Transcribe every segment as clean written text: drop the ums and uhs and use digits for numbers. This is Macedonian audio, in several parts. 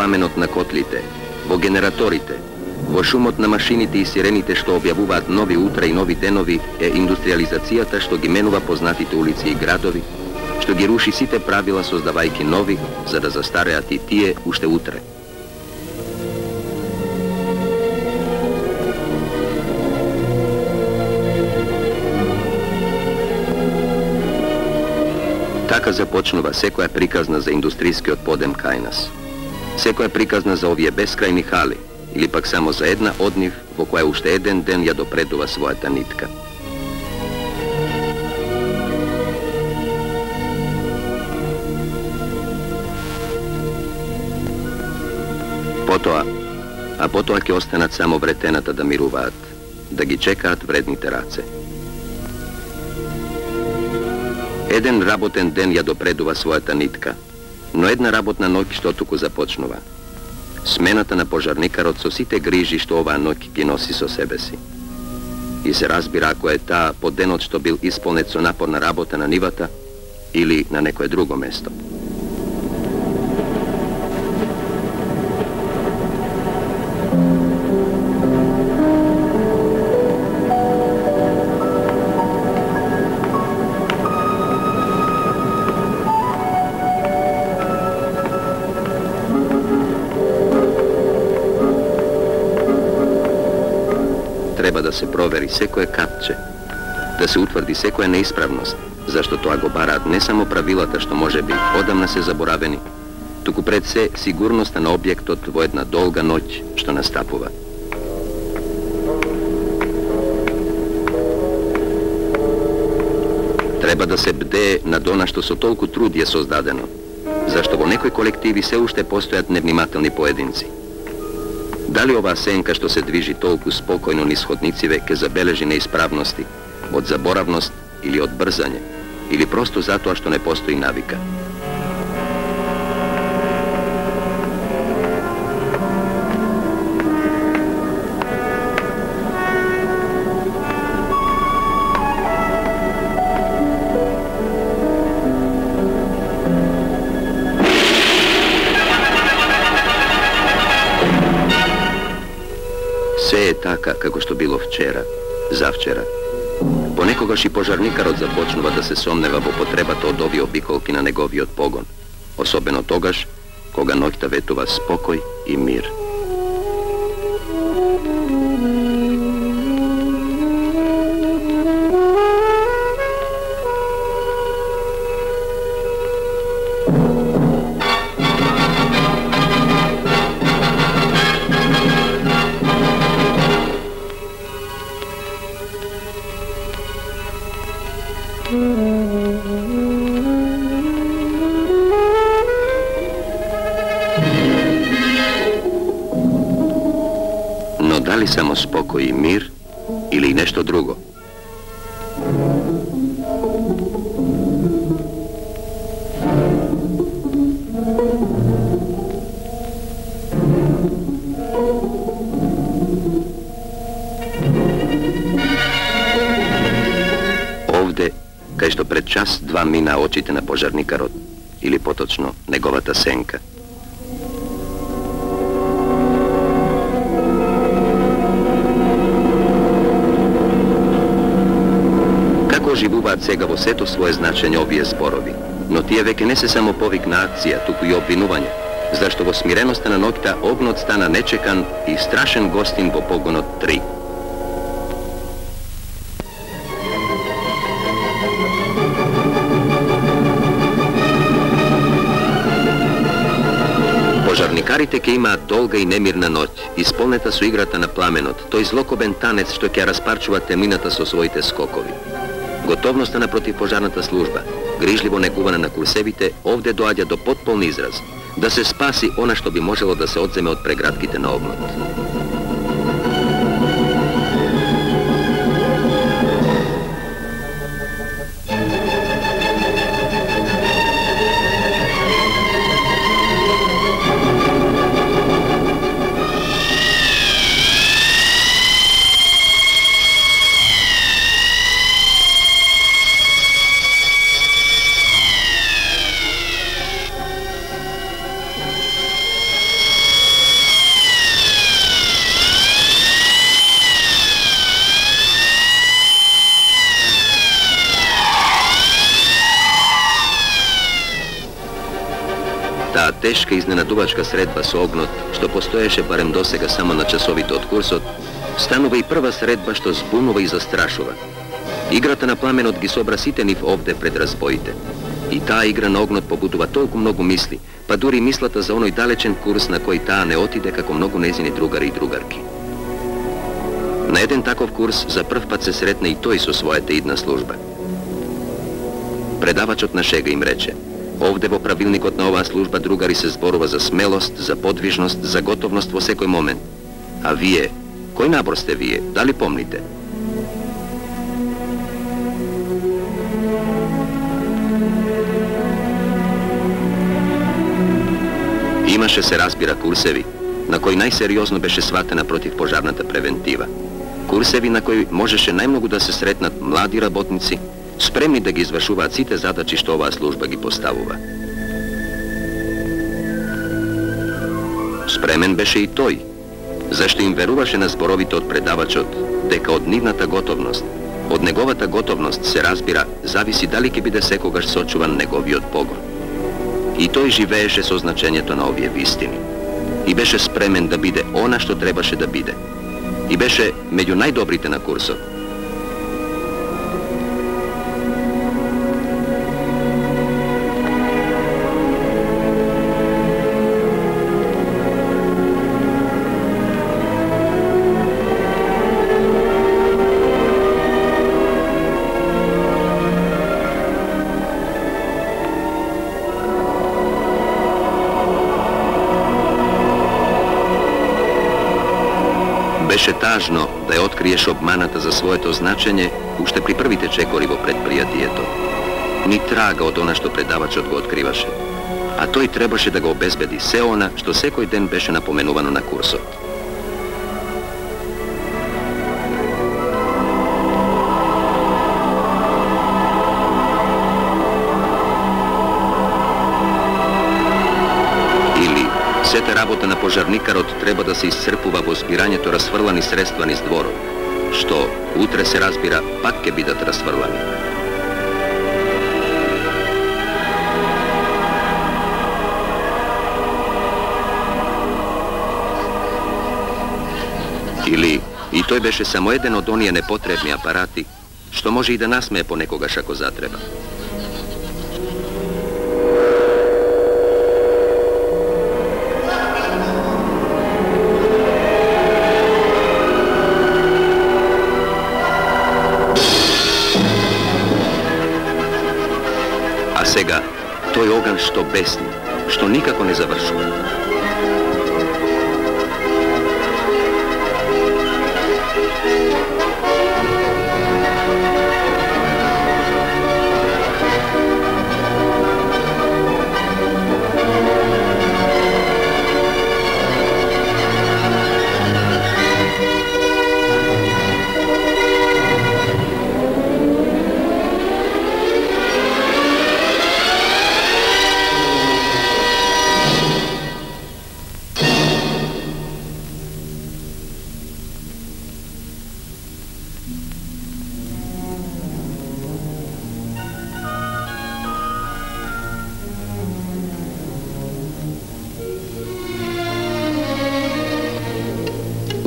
пламенот на котлите, во генераторите, во шумот на машините и сирените што објавуваат нови утра и нови денови е индустриализацијата што ги менува познатите улици и градови, што ги руши сите правила создавајки нови, за да застареат и тие уште утре. Така започнува секоја приказна за индустријскиот подем кај нас. Секоја приказна за овие бескрајни хали, или пак само за една од нив во која уште еден ден ја допредува својата нитка. Потоа ќе останат само вретената да мируваат, да ги чекаат вредните раце. Еден работен ден ја допредува својата нитка, но една работна ноќ што туку започнува. Смената на пожарникарот со сите грижи што оваа ноќ ги носи со себе си. И се разбира ако е таа по денот што бил исполнет со напорна работа на нивата или на некое друго место. Треба да се провери секое капче, да се утврди секоја неисправност, зашто тоа го бараат не само правилата што може би одамна се заборавени, туку пред се сигурноста на објектот во една долга ноќ што настапува. Треба да се бдее над она што со толку труд е создадено, зашто во некои колективи се уште постојат невнимателни поединци. Дали оваа сенка што се движи толку спокојно низ ходнициве ке забележи неисправности, од заборавност или од брзање, или просто затоа што не постои навика? Се е така како што било вчера, завчера. Понекогаш и пожарникарот започнува да се сомнева во потребата од овие обиколки на неговиот погон, особено тогаш кога ноќта ветува спокој и мир. Но дали само спокој и мир или и нешто друго? Овде, кај што пред час-два мина очите на пожарникарот, или поточно неговата сенка. Како живуваат сега во сето свое значење овие зборови, но тие веќе не се само повик на акција, туку и обвинување, зашто во смиреноста на ноќта огнот стана нечекан и страшен гостин во погонот 3. Пожарникарите ќе имаат долга и немирна ноќ, исполнета со играта на пламенот, тој злокобен танец што ќе распарчува темнината со своите скокови. Готовноста на противпожарната служба, грижливо негуване на курсевите, овде доаѓа до потполни израз, да се спаси она што би можело да се одземе од прегратките на огнот. teška iznenaduvачка sredba s ognot, što postoješe barem dosega samo na časovito od kursot, stanува i prva sredba što zbunува i zastrašува. Играта на пламенот ги собра сите нив овде пред разбоите. И таа игра на огнот побудува толку многу мисли, па дури мислата за оној далечен курс на кој таа не отиде како многу незини другари и другарки. На еден таков курс за прв пат се сретна и тој со својата идна служба. Предавачот на шега им рече: овде во правилникот на оваа служба другари се зборува за смелост, за подвижност, за готовност во секој момент. А вие, кој набор сте вие? Дали помните? Имаше, се разбира, курсеви, на кои најсериозно беше сватена против пожарната превентива. Курсеви на кои можеше најмногу да се сретнат млади работници, спремни да ги извршуваат сите задачи што оваа служба ги поставува. Спремен беше и тој, зашто им веруваше на зборовите од предавачот, дека од нивната готовност, од неговата готовност, се разбира, зависи дали ќе биде секогаш сочуван неговиот погон. И тој живееше со значењето на овие вистини. И беше спремен да биде она што требаше да биде. И беше меѓу најдобрите на курсот. Беше тажно да ја откриеш обманата за своето значење уште при првите чекори во предпријатието. Ни трага од она што предавачот го откриваше, а тој требаше да го обезбеди се она што секој ден беше напоменувано на курсот. Сета работа на пожарникарот треба да се исцрпува во збирањето расфрлани средства низ дворот, што, утре се разбира, пак ќе бидат расфрлани. Или, и тој беше само еден од оние непотребни апарати, што може и да насмее понекогаш ако затреба. Сега, тој оган што бесни, што никако не завршува.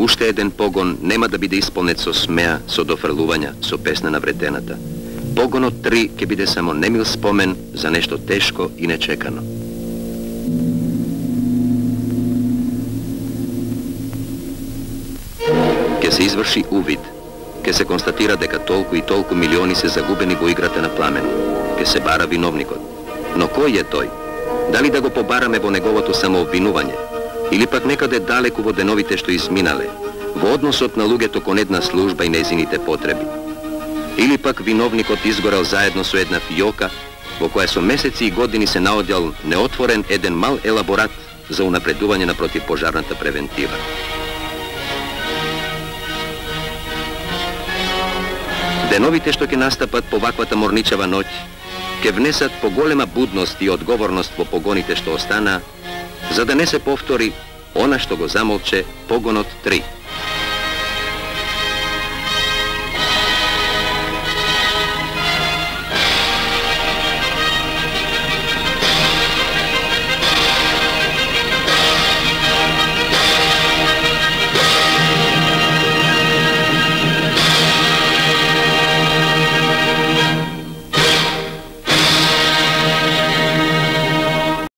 Уште еден погон нема да биде исполнет со смеа, со дофрлувања, со песна на вретената. Погонот 3 ќе биде само немил спомен за нешто тешко и нечекано. Ке се изврши увид, ке се констатира дека толку и толку милиони се загубени во играта на пламен, ке се бара виновникот. Но кој е тој? Дали да го побараме во неговото самообвинување? Или пак некаде далеку во деновите што изминале, во односот на луѓето кон една служба и незините потреби? Или пак виновникот изгорел заедно со една фијока, во која со месеци и години се наоѓал неотворен еден мал елаборат за унапредување на противпожарната превентива? Деновите што ќе настапат по ваквата морничава ноќ, ќе внесат поголема будност и одговорност во погоните што остана, за да не се повтори она што го замолче погонот 3.